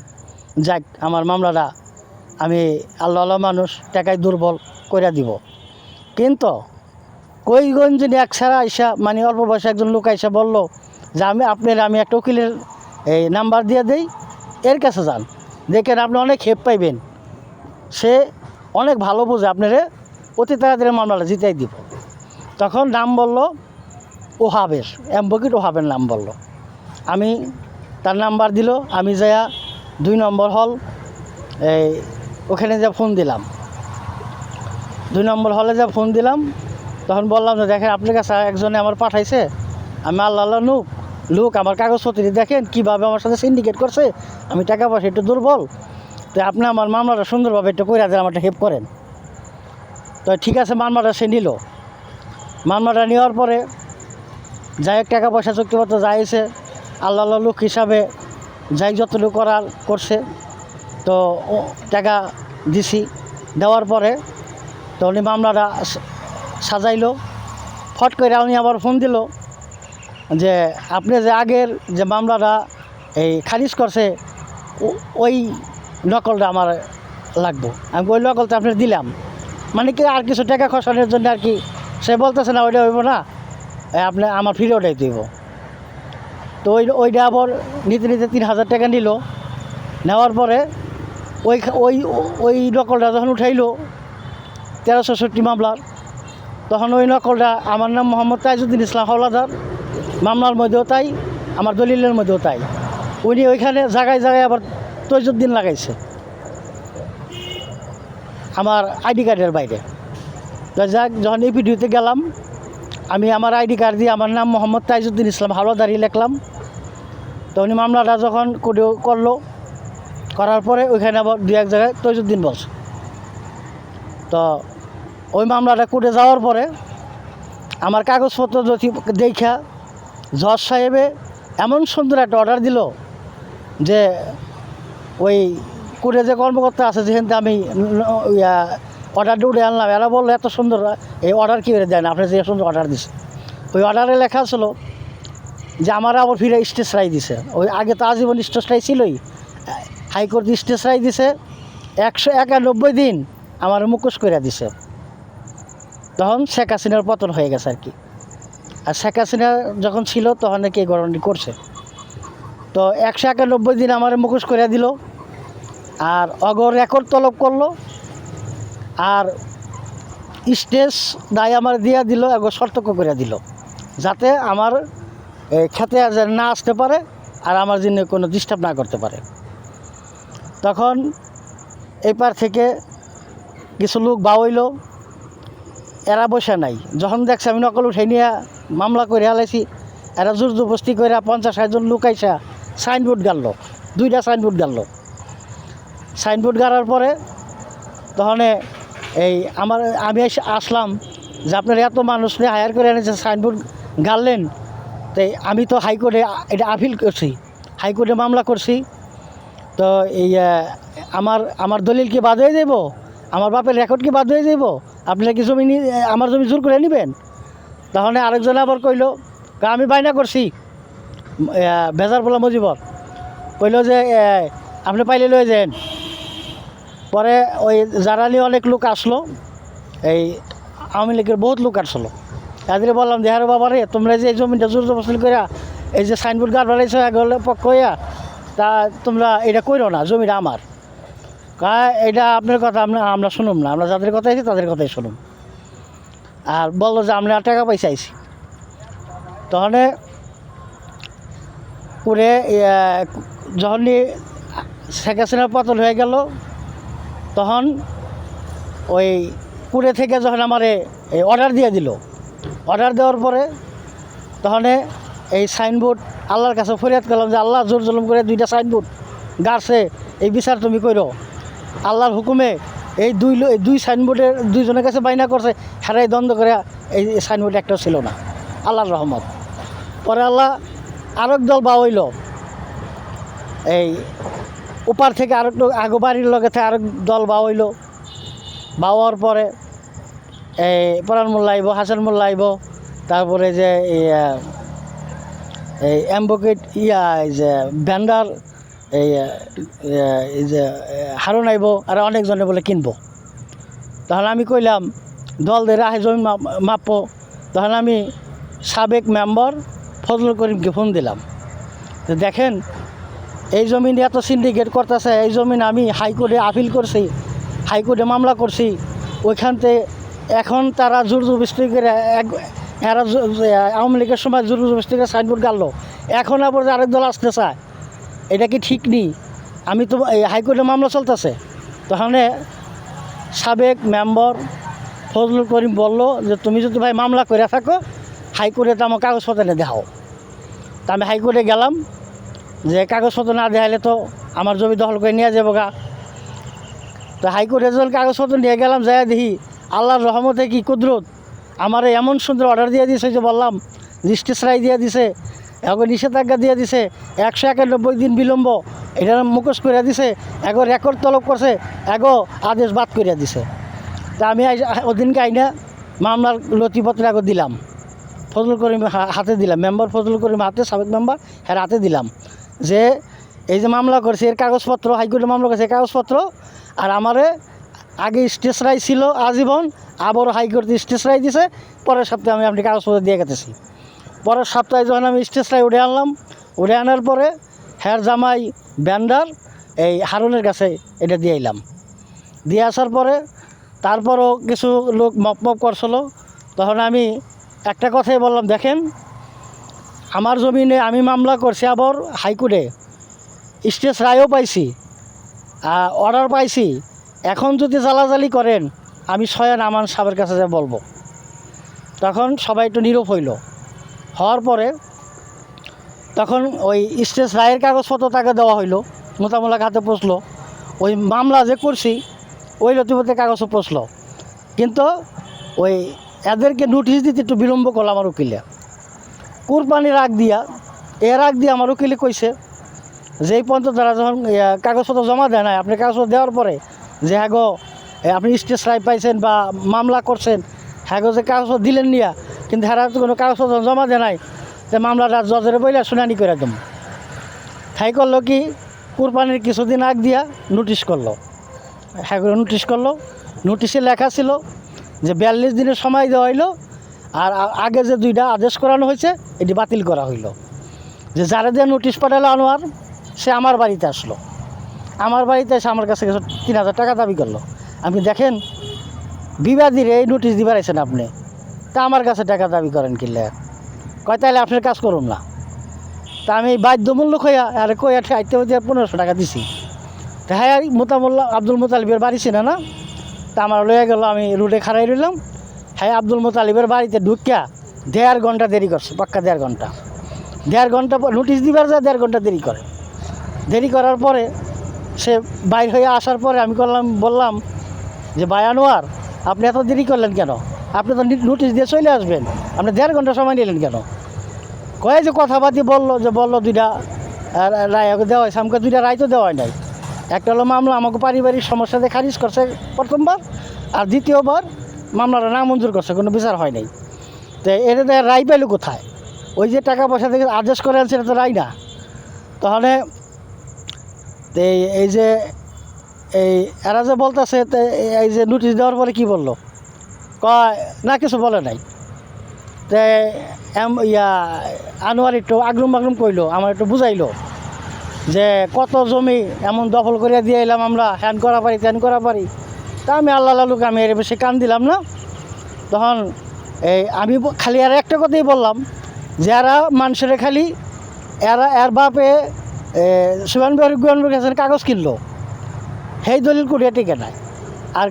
[SPEAKER 1] যাক আমার মামলাটা আমি আল্লাহ মানুষ, টাকায় দুর্বল করে দিব। কিন্তু কইগঞ্জ এক ছাড়া আইসা, মানে অল্প বয়সে একজন লোক আইসা বলল যে আমি একটা উকিলের এই নাম্বার দিয়ে দেই, এর কাছে যান, দেখেন আপনি অনেক হেল্প পাইবেন, সে অনেক ভালো বোঝে, আপনারে অতি তাড়াতাড়ি মামলাটা জিতাই দিব। তখন নাম বলল ওহাবের, অ্যাডভোকেট ওহাবের নাম বলল। আমি তার নাম্বার দিল, আমি যাইয়া 2 নম্বর হল এই ওখানে যা ফোন দিলাম, 2 নম্বর হলে যা ফোন দিলাম। তখন বললাম যে দেখেন আপনার কাছে একজনে আমার পাঠাইছে, আমি আল্লাহ লোক আমার কাগজপত্র দেখেন কীভাবে আমার সাথে সিন্ডিকেট করছে, আমি টাকা পয়সা একটু দুর্বল, তো আপনি আমার মামলাটা সুন্দরভাবে একটু করে দেন, আমারটা হেল্প করেন। তো ঠিক আছে, মামলাটা সে নিল। মামলাটা নেওয়ার পরে যাই হোক টাকা পয়সা চুক্তিপত্র যাইছে, আল্লাহ লোক হিসাবে যাই যতটুকু করার করছে। তো টাকা দিছি, দেওয়ার পরে তো উনি মামলাটা সাজাইলো। ফট করে উনি আবার ফোন দিল যে আপনি যে আগের যে মামলাটা এই খারিজ করছে, ওই নকলটা আমার লাগবো। আমি ওই নকলটা আপনি দিলাম, মানে কি আর কিছু টাকা খসানোর জন্য আর কি। সে বলতেছে না ওইটা হইব না, আপনি আমার ফিরে ওটাই দিব। তো ওইটা আবার নিতে 3000 টাকা নিল। নেওয়ার পরে ওই নকলটা যখন উঠাইলো 1366 মামলার, তখন ওই নকলটা আমার নাম মোহাম্মদ তাইজুদ্দিন ইসলাম হাওলাদার, মামলার মধ্যেও তাই, আমার দলিলের মধ্যেও তাই। উনি ওইখানে জায়গায় আবার তৈজুদ্দিন লাগাইছে আমার আইডি কার্ডের বাইরে। তো যাক, যখন এই ভিডিওতে গেলাম, আমি আমার আইডি কার্ড দিয়ে আমার নাম মোহাম্মদ তাইজুদ্দিন ইসলাম হাওলাদারই লিখলাম। তো উনি মামলাটা যখন করলো, করার পরে ওইখানে আবার 2-1 জায়গায় তৈজুদ্দিন বলছে। তো ওই মামলাটা কোর্টে যাওয়ার পরে আমার কাগজপত্র যদি দেখা জজ সাহেবে এমন সুন্দর একটা অর্ডার দিল যে ওই কোর্টে যে কর্মকর্তা আছে যেখান থেকে আমি অর্ডারটা উঠে আনলাম, এরা বললো এত সুন্দর এই অর্ডার কী করে দেয় না, আপনি যে সুন্দর অর্ডার দিছে। ওই অর্ডারে লেখা ছিল যে আমার আবার ফিরে স্টেজ রায় দিছে। ওই আগে তো আজীবন স্টেজ রায় ছিলই, হাইকোর্ট স্টেজ রায় দিছে 191 দিন আমার মুখোশ করে দিছে। তখন শেখ হাসিনার পতন হয়ে গেছে আর কি। আর শেখ হাসিনা যখন ছিল তখন নাকি এই গণনা করছে। তো 191 দিন আমার মুখোশ করে দিল, আর অগর রেকর্ড তলব করলো, আর স্টেজ দায় আমার দিয়া দিল, এগো সতর্ক করে দিল যাতে আমার খেতে না আসতে পারে আর আমার জন্য কোনো ডিস্টার্ব না করতে পারে। তখন এপার থেকে কিছু লোক বাউইল, এরা বসে নাই। যখন দেখছে আমি নকল উঠে নিয়ে মামলা করে আলাইছি, এরা জোর জবস্তি করে 50-60 জন লোক আইসা সাইনবোর্ড গাড়লো, 2টা সাইনবোর্ড গাড়লো। সাইনবোর্ড গাড়ার পরে তখন আমি আসলাম যে আপনারা এত মানুষ নিয়ে হায়ার করে এনেছে, সাইনবোর্ড গাড়লেন। তাই আমি তো হাইকোর্টে এটা আপিল করছি, হাইকোর্টে মামলা করছি। তো এই আমার দলিল কি বাদ হয়ে যাব, আমার বাপের রেকর্ড কি বাদ হয়ে যাব, আপনারা কি জমি আমার জমি জোর করে নেবেন? তখন আরেকজন আবার কইল আমি বাইনা করছি, বেজার বলা মজিবর কইল যে আপনি পাইলে লয়ে যান। পরে ওই যারা নিয়ে অনেক লোক আসলো, এই আওয়ামী লীগের বহুত লোক আসলো। তাদের বললাম যে হ্যাঁ বাবা রে, তোমরা যে এই জমিটা জোর জবরদস্তি করে এই যে সাইনবোর্ড গার্ড বানাইছো এগুলো পক্ষ হইয়া, তা তোমরা এটা করো না, জমিটা আমার। এটা আপনার কথা আমরা শুনুম না, আমরা যাদের কথা আছি তাদের কথাই শুনুম। আর বললো যে আমরা টাকা পয়সা আইছি। তখন করে যখনই শেখ হাসিনার পতন হয়ে গেল, তখন ওই কুড়ে থেকে যখন আমারে অর্ডার দিয়ে দিল, অর্ডার দেওয়ার পরে তখন এই সাইনবোর্ড আল্লাহর কাছে ফরিয়াদ করলাম যে আল্লাহ জোর জুলুম করে 2টা সাইনবোর্ড গাড়ছে, এই বিচার তুমি করো। আল্লাহর হুকুমে এই দুই সাইনবোর্ডের 2জনের কাছে বাইনা করছে, হেরাই দ্বন্দ্ব করে এই সাইনবোর্ড একটাও ছিল না, আল্লাহর রহমত। পরে আল্লাহ আরেক দল বাউইল, এই ওপার থেকে আরেকটু আগো বাড়ির লগে থেকে আরেক দল বাউইল। বাওয়ার পরে এই পরাণ মোল্লা আইব, হাসান মোল্লা আইব, তারপরে যে এই অ্যাম্বোকেট এই যে ভ্যান্ডার এই যে হারুন আইব, আর অনেকজনে বলে কিনবো। তখন আমি কইলাম দল ধরে আহে জমি মাপবো। তখন আমি সাবেক মেম্বার ফজলুল করিমকে ফোন দিলাম যে দেখেন এই জমিন এত সিন্ডিকেট করতেছে, এই জমিন আমি হাইকোর্টে আপিল করছি, হাইকোর্টে মামলা করছি, ওইখানতে এখন তারা জোর জবরদস্তি করে এরা আওয়ামী লীগের সময় জোর জবরদস্তি করে সাইনবোর্ড গাড়লো, এখন আবার আরেক দল আসতে চায়, এটা কি ঠিক নেই? আমি তো এই হাইকোর্টে মামলা চলতেছে। তখন সাবেক মেম্বার ফজলুল করিম বলল যে তুমি যদি ভাই মামলা করে থাকো হাইকোর্টে তো আমার কাগজপত্র এনে দেখাও। তা আমি হাইকোর্টে গেলাম, যে কাগজপত্র না দেখাইলে তো আমার জমি দখল করে নিয়ে যাবো গা। তো হাইকোর্টে যখন কাগজপত্র নিয়ে গেলাম, যাই দেখি আল্লাহর রহমতে কি কুদরত, আমার এমন সুন্দর অর্ডার দিয়ে দিয়েছে, যে বললাম স্টেজ রায় দিয়ে দিছে, এখন নিষেধাজ্ঞা দিয়ে দিছে, 191 দিন বিলম্ব এটা মুখোশ করে দিছে, এগো রেকর্ড তলব করছে, এগো আদেশ বাদ করে দিছে। তা আমি ওদিনকে আইনা মামলার নথিপত্র এগো দিলাম, ফজলুল করিম হাতে দিলাম, মেম্বার ফজলুল করিম হাতে, সাবেক মেম্বার হ্যাঁ হাতে দিলাম, যে এই যে মামলা করছে এর কাগজপত্র, হাইকোর্টে মামলা করছে কাগজপত্র, আর আমারে আগে স্টেজ রায় ছিল আজীবন, আবারও হাইকোর্টে স্টেজ রায় দিছে, পরের সপ্তাহে আমি আপনি কাগজপত্র দিয়ে গেতেছি। পরের সপ্তাহে যখন আমি স্টেজ রায় উঠে আনলাম, উঠে আনার পরে হ্যার জামাই ব্যান্ডার এই হারুনের কাছে এটা দিয়ে এলাম। দিয়ে আসার পরে তারপরও কিছু লোক মপ করছিল। তখন আমি একটা কথাই বললাম, দেখেন আমার জমিনে আমি মামলা করছি, আবার হাইকোর্টে স্টেজ রায়ও পাইছি, অর্ডার পাইছি, এখন যদি জ্বালাজালি করেন আমি সয়ান আমান সাহেবের কাছে যা বলবো। তখন সবাই একটু নীরব হইল। হওয়ার পরে তখন ওই স্টেজ রায়ের কাগজপত্র তাকে দেওয়া হইলো, মোতামোলাক হাতে পৌঁছল, ওই মামলা যে করছি ওই নথিপত্রের কাগজও পৌঁছল, কিন্তু ওই এদেরকে নোটিশ দিতে একটু বিলম্ব করলো আমার উকিলে। কুরবানির আগ দিয়া আমার উকিলে কইছে যে এই পর্যন্ত তারা যখন কাগজপত্র জমা দেয় নাই, আপনি কাগজপত্র দেওয়ার পরে যে হ্যাঁ গো আপনি স্টেজ রায় পাইছেন বা মামলা করছেন, হ্যাঁ গো যে কাগজপত্র দিলেন নিয়া, কিন্তু হ্যাঁ তো কোনো কাগজপত্র জমা দেয় নাই, যে মামলাটা জজের বইলে শুনানি করে দেব। তাই করলো কি, কুরবানির কিছুদিন আগ দিয়া নোটিশ করলো, হ্যাঁ নোটিশ করলো। নোটিশে লেখা ছিল যে 42 দিনের সময় দেওয়া হইলো, আর আগে যে 2টা আদেশ করানো হয়েছে এটি বাতিল করা হইলো। যে যারা দিয়ে নোটিশ পাঠালো আনোয়ার, সে আমার বাড়িতে আসলো, আমার বাড়িতে এসে আমার কাছে 3000 টাকা দাবি করলো। আপনি দেখেন বিবাদীর এই নোটিশ দিবার আইছেন আপনি, তা আমার কাছে টাকা দাবি করেন কিনলে, কয় তাহলে আপনার কাজ করুন না। তা আমি বাধ্যমূল্য কইয়া আর কইয়া আইতে হইতে 1500 টাকা দিছি। তা হ্যাঁ আব্দুল মোতালিবের বাড়ি ছিল না, তা আমার লইয়া গেল, আমি রুটে খাড়াই রইলাম। হ্যাঁ আব্দুল মোতালিবের বাড়িতে ঢুকিয়া 1.5 ঘন্টা দেরি করছে, পাক্কা 1.5 ঘন্টা। 1.5 ঘন্টা নোটিশ দিবার যায় 1.5 ঘন্টা দেরি করে। দেরি করার পরে সে বাইর হয়ে আসার পরে আমি বললাম যে ভাই আনোয়ার, আপনি এত দেরি করলেন কেন? আপনি তো নোটিশ দিয়ে চলে আসবেন, আপনি 1.5 ঘন্টা সময় নিলেন কেন? কয়ে যে কথাবার্তি বললো 2টা রায় দেওয়া হয়েছে। আমাকে 2টা রায় তো দেওয়া হয় নাই। একটা হলো মামলা আমাকে পারিবারিক সমস্যাতে খারিজ করছে প্রথমবার, আর দ্বিতীয়বার মামলাটা নামঞ্জুর করছে, কোনো বিচার হয় নাই। তো এটা রায় পেল কোথায়? ওই যে টাকা পয়সা থেকে আদেশ করে আনছে, এটা তো রায় না। তাহলে এই যে এরা যে বলতেছে, এই যে নোটিশ দেওয়ার পরে কি বললো, কয় না কিছু বলে নাই। তে আনোয়ার একটু আগরুম কইলো, আমার একটু বুঝাইলো যে কত জমি এমন দখল করে দিয়ে এলাম আমরা, হ্যান করা পারি ত্যান করা পারি। তা আমি আল্লাহ লালুকে আমি এর বেশি কান দিলাম না। তখন আমি খালি আর একটা কথাই বললাম, যারা মানুষের খালি এর বাপে সুবান বিহারের কাছে কাগজ কিনলো, সেই দলিল কুড়িয়ে টিকে নাই। আর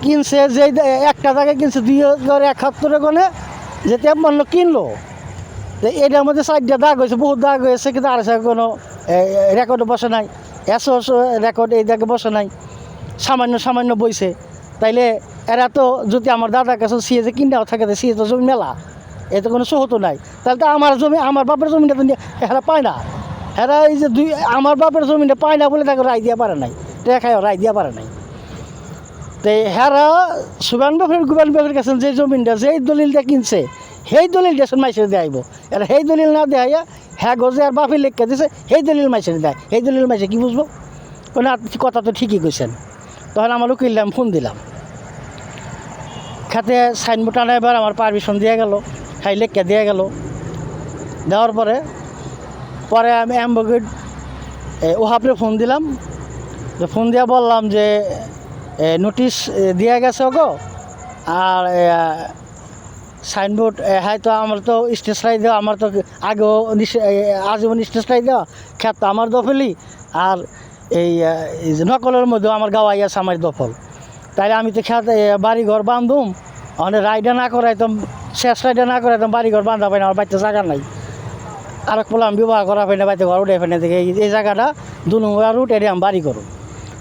[SPEAKER 1] কিনছে যে একটা জায়গায় কিনছে 2071 গনে, যে 53 কিনলো, এটার মধ্যে 4টা দাগ হয়েছে, বহুত দাগ হয়েছে, কিন্তু আর কোনো রেকর্ডে বসে নাই, এসও রেকর্ড এই দাগে বসে নাই, সামান্য বইছে। তাইলে এরা তো যদি আমার দাদার কাছে সিএ যে কিনাও থাকে, সিএ তো জমি মেলা, এতে কোনো সহতো নাই। তাহলে তো আমার জমি, আমার বাপের জমিটা তো এরা পায় না। এরা এই যে আমার বাপের জমিটা পায় না বলে তাকে রায় দিয়া পারে নাই, টেকায় রায় দিয়া পারে নাই। তো হেরা সুবান বাপের কাছে যে জমিনটা, যেই দলিলটা কিনছে, সেই দলিল দেশের মাইসের দেয়াইব। এরা সেই দলিল না দেয়া, হ্যাঁ গজে আর বাপে লেখা দিছে, সেই দলিল মাইসের দেয়। সেই দলিল মাইসে কী বুঝবো? কোনো কথা তো ঠিকই কইছেন। তখন আমার উকিল ফোন দিলাম, খাতে সাইনবোর্ড আনা, এবার আমার পারমিশন দিয়ে গেল, হ্যাঁ লেখা দিয়ে গেল। দেওয়ার পরে আমি অ্যাম্বোগেট ওহাপরে ফোন দিলাম, ফোন দিয়ে বললাম যে নোটিশ দেওয়া গেছে গো, আর সাইনবোর্ড হ্যাঁ তো আমার তো স্টেজ রায় দেওয়া, আমার তো আগেও আজীবন স্টেজ রায় দেওয়া, খ্যাত তো আমার দফলি, আর এই নকলের মধ্যেও আমার গাওয়াই আছে আমার দফল। তাইলে আমি তো খ্যাত বাড়িঘর বান্ধুম, মানে রায়টা না করাইতাম, শেষ রায়টা না করাইতাম, বাড়িঘর বান্ধা পাই না, আমার বাড়িতে জায়গা নাই। আরেক পোলাম বিবাহ করা পাই না, বাড়িতে ঘর উঠে ফেলে দেখে এই জায়গাটা 2 নম্বর রুট, এটা আমি বাড়ি করুন।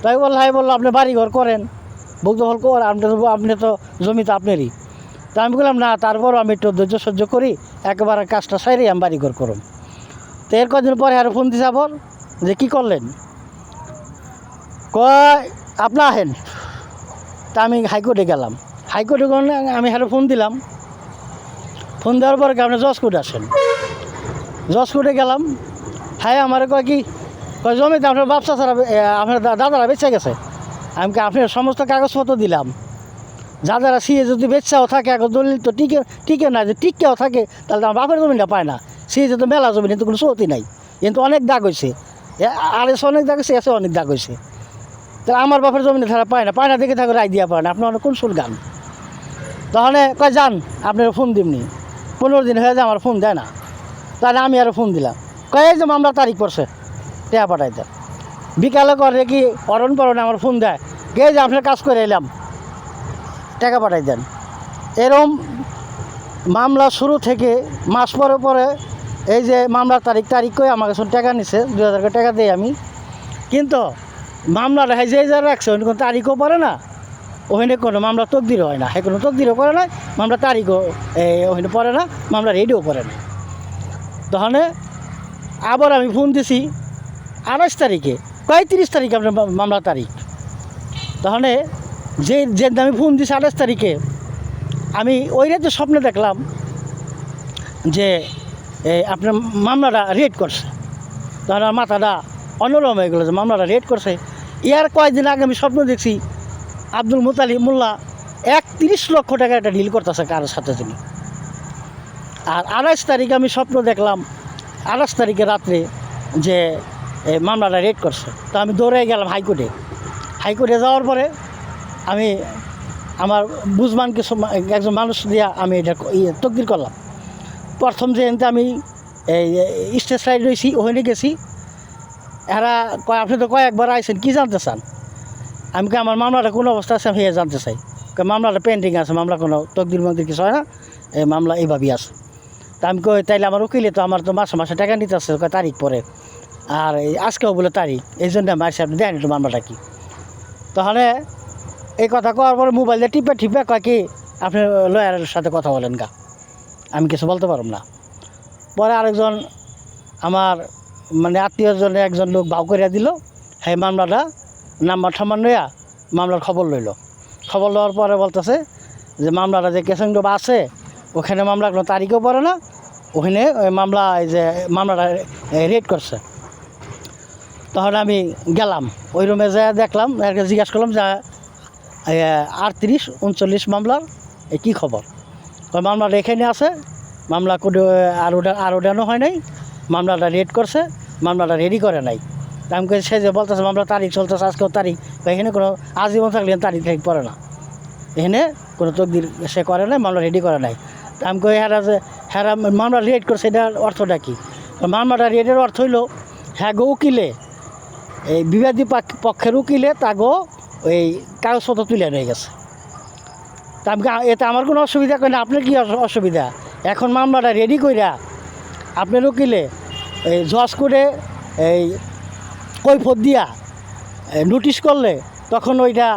[SPEAKER 1] তাই বললো আপনি বাড়িঘর করেন, ভোগদখল করেন, আপনি তো জমি তো আপনারই। তা আমি বললাম না, তারপরও আমি একটু ধৈর্য সহ্য করি, একেবারে কাজটা সাইরেই আমি বাড়িঘর করুন। তো এর কদিন পরে আরও ফোন দিছে আবার, যে কী করলেন? কয় আপনি আহেন। তা আমি হাইকোর্টে গেলাম, হাইকোর্টে গেলে আমি আরও ফোন দিলাম। ফোন দেওয়ার পরে আপনি জজ কোর্টে আসেন। জজ কোর্টে গেলাম, হ্যাঁ আমার কয় কি, কয় জমিতে আপনার ব্যবসা ছাড়া আপনার দাদারা বেঁচে গেছে। আমি আপনার সমস্ত কাগজপত্র দিলাম, যারা সিএ যদি বেচাও থাকে, এখন দলিল তো টিকে না, যে টিকেও থাকে তাহলে আমার বাপের জমিটা পায় না। সিএ তো মেলা জমি, কিন্তু কোনো সহতি নাই, কিন্তু অনেক দাগ হয়েছে, আর এসে অনেক দাগ হয়েছে, এসে অনেক দাগ হয়েছে। তাহলে আমার বাপের জমিটা তারা পায় না দেখে থাকে রায় দিয়া পায় না, আপনি অনেক কোন সুর গান। তাহলে কয় যান, আপনার ফোন দিমনি। 15 দিন হয়ে যায় আমার ফোন দেয় না। তাহলে আমি আরও ফোন দিলাম, কয় যে মামলা তারিখ পড়ছে, টেয়া পাঠাইতে। বিকালে করে কি পরনে আমার ফোন দেয়, কে যে আপনার কাজ করে এলাম, টাকা পাঠাই দেন। এরম মামলা শুরু থেকে মাস পরে এই যে মামলার তারিখ করে আমার কাছে টাকা নিছে, 2000 টাকা দিই আমি। কিন্তু মামলাটা যে যা রাখছে কোনো তারিখও পড়ে না, ওখানে কোনো মামলা তকদির হয় না, হ্যাঁ কোনো তকদিরও করে না, মামলা তারিখও ওখানে পড়ে না, মামলা রেডিও করে না। তখন আবার আমি ফোন দিছি 28 তারিখে, 30 তারিখে আপনার মামলা তারিখ। তখন যে আমি ফোন দিছি 28 তারিখে, আমি ওই রাতে স্বপ্নে দেখলাম যে আপনার মামলাটা রেড করছে। তখন আমার মাথাটা অন্যরকম হয়ে গেলো যে মামলাটা রেড করছে। ইয়ার কয়েকদিন আগে আমি স্বপ্ন দেখছি আব্দুল মুতালিব মোল্লা 31 লক্ষ টাকা একটা ডিল করতেছে কারোর সাথে তিনি। আর 28 তারিখে আমি স্বপ্ন দেখলাম, 28 তারিখে রাত্রে যে মামলাটা রেড করছে। তো আমি দৌড়ে গেলাম হাইকোর্টে যাওয়ার পরে আমি আমার বুঝবানকে একজন মানুষ দিয়া আমি এটা তকদির করলাম। প্রথম যে আমি এই স্টেজ সাইড রয়েছি, ওখানে গেছি। এরা আপনি তো কয়েকবার আইসেন, কী জানতে চান? আমি আমার মামলাটা কোন অবস্থা আছে আমি জানতে চাই। মামলাটা পেন্ডিং আছে, মামলা কোনো তকদির মকদির কিছু হয় না, এই মামলা এইভাবেই আছে। তা আমি কই তাইলে আমার উকিলে তো আমার তো মাসে মাসে টাকা নিতে আসছে, তারিখ পরে, আর আজকেও বলে তারিখ, এই জন্য মারছি, আপনি দেন একটু মামলাটা কি। তাহলে এই কথা কওয়ার পরে মোবাইল দিয়ে টিপে কয় কি আপনি লয়ারের সাথে কথা বলেন গা, আমি কিছু বলতে পারব না। পরে আরেকজন আমার মানে আত্মীয়জনে একজন লোক ভাও করিয়া দিল, হ্যাঁ মামলাটা নাম্বার ঠাম্বার নয়া মামলার খবর লইল। খবর লওয়ার পরে বলতেছে যে মামলাটা যে কেসেংডোবা আছে ওখানে মামলা কোনো তারিখও পড়ে না, ওখানে ওই মামলা এই যে মামলাটা রেড করছে। তখন আমি গেলাম ওই রুমে যা দেখলাম, জিজ্ঞাসা করলাম যে 38, 39 মামলার কী খবর। ওই মামলাটা এখানে আছে, মামলা কোনো আর ওঠানো হয় নাই, মামলাটা রেড করছে, মামলাটা রেডি করে নাই। তা আমি সে যে বলতেছে মামলা তারিখ চলতেছে, আজকেও তারিখ, এখানে কোনো আজীবন থাকলে তারিখ পড়ে না, এখানে কোনো তকদির সে করে নাই, মামলা রেডি করে নাই। তা আমি কই হ্যাঁ মামলা রেড করছে, এটার অর্থটা কী? মামলাটা রেডের অর্থ হইল হ্যাঁ গো উকিলে, এই বিবাদী পক্ষের উকিলে তাগো ওই কাগজপত্র তুলে নিয়ে গেছে। তা আমি এতে আমার কোনো অসুবিধা করে না, আপনার কী অসুবিধা? এখন মামলাটা রেডি কইরা আপনার উকিলে এই জজ করে এই কৈফত দিয়া নোটিশ করলে তখন ওইটা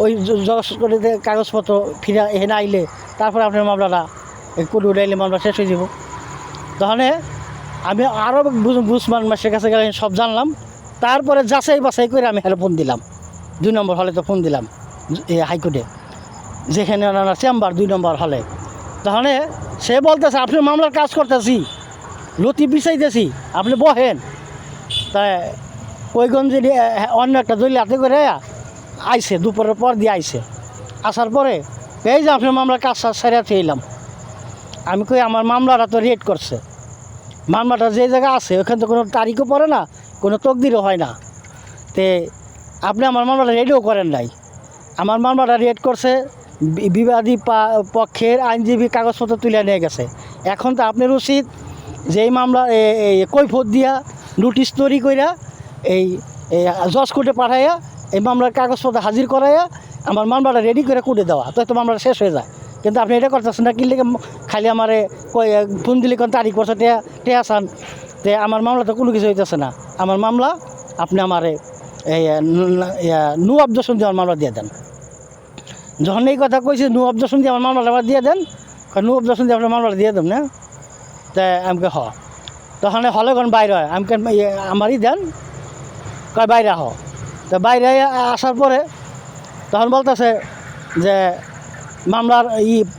[SPEAKER 1] ওই জজ করে কাগজপত্র ফিরা এখানে আইলে তারপরে আপনার মামলাটা কোর্টে উঠাইলে মামলা শেষ হয়ে যাব। তখন আমি আরও বুঝমান মাসের কাছে গেলে সব জানলাম। তারপরে যাচাই বাছাই করে আমি ফোন দিলাম 2 নম্বর হলে, তো ফোন দিলাম হাইকোর্টে, যেখানে ওনার চেম্বার 2 নম্বর হলে। তাহলে সে বলতেছে আপনি মামলার কাজ করতেছি, লতি বিচাইতেছি, আপনি বহেন। তাই ওইগঞ্জ অন্য একটা দলি হাতে করে আইসে, দুপুরের পর দিয়ে আইসে। আসার পরে এই যে আপনি মামলার কাজ সেরে এলাম। আমি কই আমার মামলাটা তো রেড করছে, মামলাটা যে জায়গায় আছে ওখানে তো কোনো তারিখও পড়ে না, কোনো তকদিরও হয় না। তে আপনি আমার মামলাটা রেডিও করেন নাই। আমার মামলাটা রেড করছে, বিবাদী পক্ষের আইনজীবী কাগজপত্র তুলে নিয়ে গেছে। এখন তো আপনার উচিত যে এই মামলা কৈফত দিয়া নোটিশ তৈরি কইরা এই জজ কোর্টে পাঠাইয়া এই মামলার কাগজপত্র হাজির করাইয়া আমার মামলাটা রেডি করে কোর্টে দেওয়া, তো মামলাটা শেষ হয়ে যায়। কিন্তু আপনি এটা করতেছেন না, কি লেগে খালি আমার ফোন দিলে কোন তারিখ পড়ছে টেয়া চান, তে আমার মামলা তো কোনো কিছু হইতেছে না। আমার মামলা আপনি আমার এই নো অবজেকশন দিয়ে আমার মামলা দিয়ে দেন। যখন এই কথা কইছি নো অবজেকশন দিয়ে আমার মামলাটা আবার দিয়ে দেন, নো অবজেকশন দিয়ে আপনার মামলাটা দিয়ে দেন না। তাই আমাকে তখন হলে কোন বাইরে হয়, আমাকে আমারই দেন, কয় বাইরে তো বাইরে আসার পরে তখন বলতেছে যে মামলার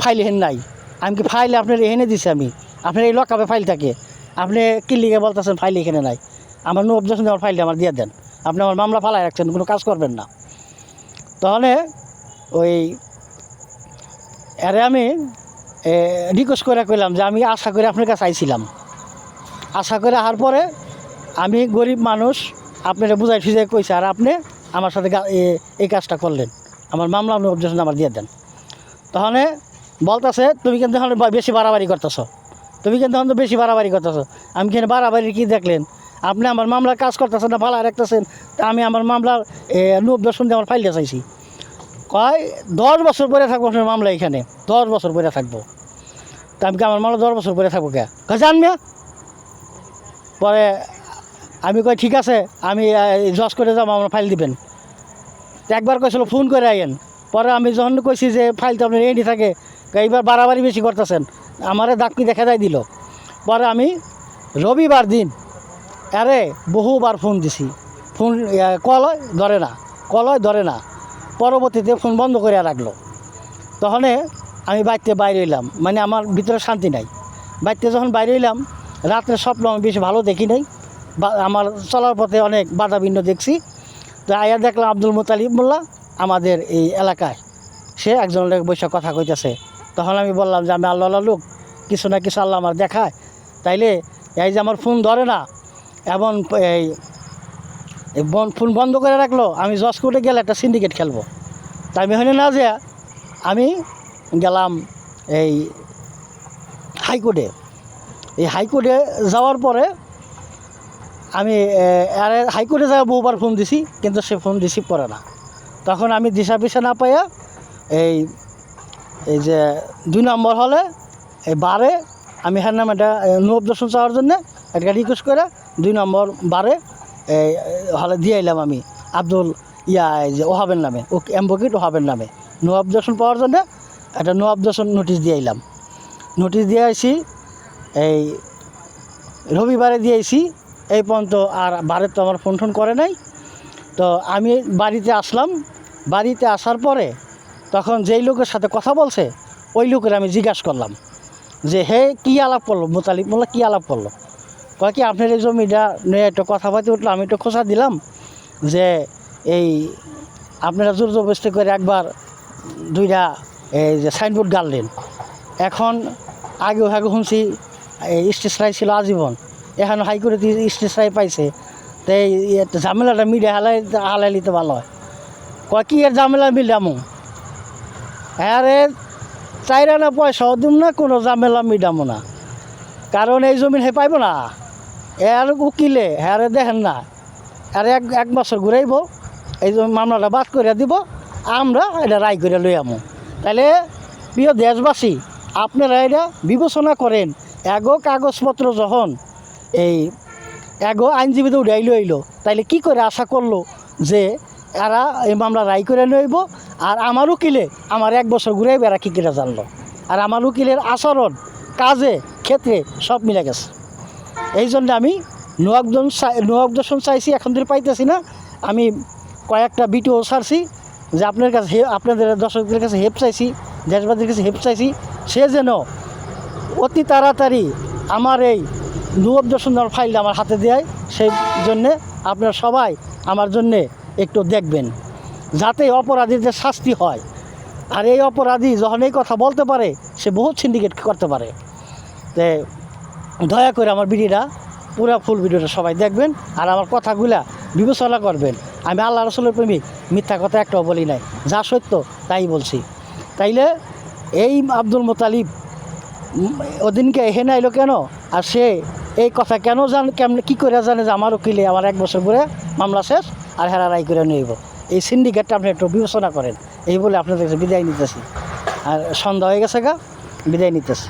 [SPEAKER 1] ফাইল এখানে নাই। আমি কি ফাইল আপনার এখানে দিছি, আমি আপনার এই লকআপে ফাইল থাকে, আপনি কি লিখে বলতেছেন ফাইল এখানে নাই? আমার নো অবজেকশন আমার ফাইলটা আমার দিয়ে দেন, আপনি আমার মামলা ফালাই রাখছেন, কোনো কাজ করবেন না। তাহলে ওই আরে আমি রিকোয়েস্ট করে কইলাম যে আমি আশা করে আপনার কাছে আইছিলাম, আশা করে আসার পরে আমি গরিব মানুষ, আপনারা বুঝাই ফিজাই কইছে, আর আপনি আমার সাথে এই কাজটা করলেন, আমার মামলা আপনি অবজেকশন আমার দিয়ে দেন। তাহলে বলতেছে তুমি কিন্তু এখন বেশি বাড়াবাড়ি করতেছ, তুমি কিন্তু এখন বেশি বাড়াবাড়ি করতেছ। আমি কেন বাড়াবাড়ি কী দেখলেন? আপনি আমার মামলার কাজ করতেছেন না, ভালো রাখতেছেন, তা আমি আমার মামলার নো অবজেকশন দিয়ে আমার ফাইলটা চাইছি। কয় 10 বছর পরে থাকবো আপনার মামলা, এখানে 10 বছর পরে থাকবো। তা আমি আমার মামলা 10 বছর পরে থাকবো কে জানমিয়া? পরে আমি কই ঠিক আছে, আমি জজ করে যাবো, আমার ফাইল দিবেন। একবার কইছিল ফোন করে আইয়েন, পরে আমি যখন কইছি যে ফাইল তো আপনার রেডি থাকে, এইবার বাড়াবাড়ি বেশি করতেছেন, আমারে ডাক্তি দেখা দেয় দিল। পরে আমি রবিবার দিন আরে বহুবার ফোন দিছি, ফোন কলয় ধরে না, কলয় ধরে না। পরবর্তীতে ফোন বন্ধ করে রাখলো। তখন আমি বাড়িতে বাইরে হইলাম, মানে আমার ভিতরে শান্তি নাই। বাড়িতে যখন বাইরে হইলাম, রাত্রে স্বপ্ন আমি বেশি ভালো দেখি নাই, আমার চলার পথে অনেক বাধা বিঘ্ন দেখছি। তো আয়া দেখলাম আব্দুল মুতালিব মোল্লা আমাদের এই এলাকায়, সে একজন লোক বসে কথা কইতেছে। তখন আমি বললাম যে আমি আল্লাহ লোক, কিছু না কিছু আল্লাহ আমার দেখায়, তাইলে এই যে আমার ফোন ধরে না, এমন এই ফোন বন্ধ করে রাখলো, আমি জজ কোর্টে গেলে একটা সিন্ডিকেট খেলবো। তাই আমি হইলে না যে আমি গেলাম এই হাইকোর্টে। এই হাইকোর্টে যাওয়ার পরে আমি আরে হাইকোর্টে যাওয়া বহুবার ফোন দিছি, কিন্তু সে ফোন রিসিভ করে না। তখন আমি দিশা পিসা না পাইয়া এই এই যে 2 নম্বর হলে এই বারে আমি হ্যার নামে একটা নো অবজেকশন চাওয়ার জন্যে একটা রিকোয়েস্ট করে 2 নম্বর বারে এই হলে দিয়ে এলাম আমি আব্দুল এই যে ওহাবের নামে, ও অ্যাডভোকেট ওহাবের নামে নো অবজেকশন পাওয়ার জন্য একটা নো অবজেকশন নোটিশ দিয়ে এলাম। নোটিশ দিয়ে আসি এই রবিবারে দিয়েছি, এই পর্যন্ত আর বারে তো আমার ফোন টোন করে নাই। তো আমি বাড়িতে আসলাম, বাড়িতে আসার পরে তখন যেই লোকের সাথে কথা বলছে ওই লোকের আমি জিজ্ঞাসা করলাম যে হে কী আলাপ করলো, মুতালিব মোল্লা কী আলাপ করলো। কয় কি আপনার এই জমিটা নিয়ে একটু কথা বলতে উঠলো, আমি একটু খোঁচা দিলাম যে এই আপনারা জোর জবরদস্তি করে একবার 2টা এই যে সাইনবোর্ড গাড়লেন, এখন আগেও শুনছি এই স্টেজ রায় ছিল আজীবন, এখন হাইকোর্টে স্টেজ রায় পাইছে, তো এই ঝামেলাটা মিডিয়া হালাই নিতে ভালো হয়। কয় কি এর ঝামেলা মিলামো, আরে 4 আনা পয়সাও দিম না, কোনো ঝামেলা মিডামো না, কারণ এই জমিন হে পাইব না। এর উকিলে হ্যাঁ দেখেন না, আর এক বছর ঘুরাইব, এই জমি মামলাটা বাদ করে দিব, আমরা এটা রায় করে লই আমো। তাহলে প্রিয় দেশবাসী, আপনারা এটা বিবেচনা করেন, এগো কাগজপত্র যখন এই এগো আইনজীবীতে উঠাই লইল, তাইলে কি করে আশা করলো যে এরা এই মামলা রায় করে লইব। আর আমার উকিলে আমার 1 বছর ঘুরাইবে, এরা কী করে জানলো। আর আমার উকিলের আচরণ, কাজে, ক্ষেত্রে সব মিলে গেছে। এই জন্য আমি নো অবজেকশন চাইছি, এখন ধরে পাইতেছি না। আমি কয়েকটা ভিডিও ছাড়ছি যে আপনার কাছে আপনাদের দর্শকদের কাছে হেল্প চাইছি, দেশবাসীর কাছে হেল্প চাইছি, সে যেন অতি তাড়াতাড়ি আমার এই নো অবজেকশন ফাইলটা আমার হাতে দেয়। সেই জন্যে আপনারা সবাই আমার জন্যে একটু দেখবেন, যাতে অপরাধীদের শাস্তি হয়। আর এই অপরাধী যখন এই কথা বলতে পারে, সে বহুত সিন্ডিকেট করতে পারে। তো দয়া করে আমার ভিডিওটা পুরো ফুল ভিডিওটা সবাই দেখবেন, আর আমার কথাগুলা বিবেচনা করবেন। আমি আল্লাহ রাসূলের প্রেমিক, মিথ্যা কথা একটাও বলি নাই, যা সত্য তাই বলছি। তাইলে এই আব্দুল মুতালিব ওদিনকে এখানে আইলো কেন, আর সে এই কথা কেন কেমন কী করে জানে যে আমার উকিলে আমার 1 বছর ঘুরে মামলা শেষ আর হেরা রায় করে নেব। এই সিন্ডিকেটটা আপনি একটু বিবেচনা করেন। এই বলে আপনাদের বিদায় নিতেছি, আর সন্ধ্যা হয়ে গেছে বিদায় নিতেছি।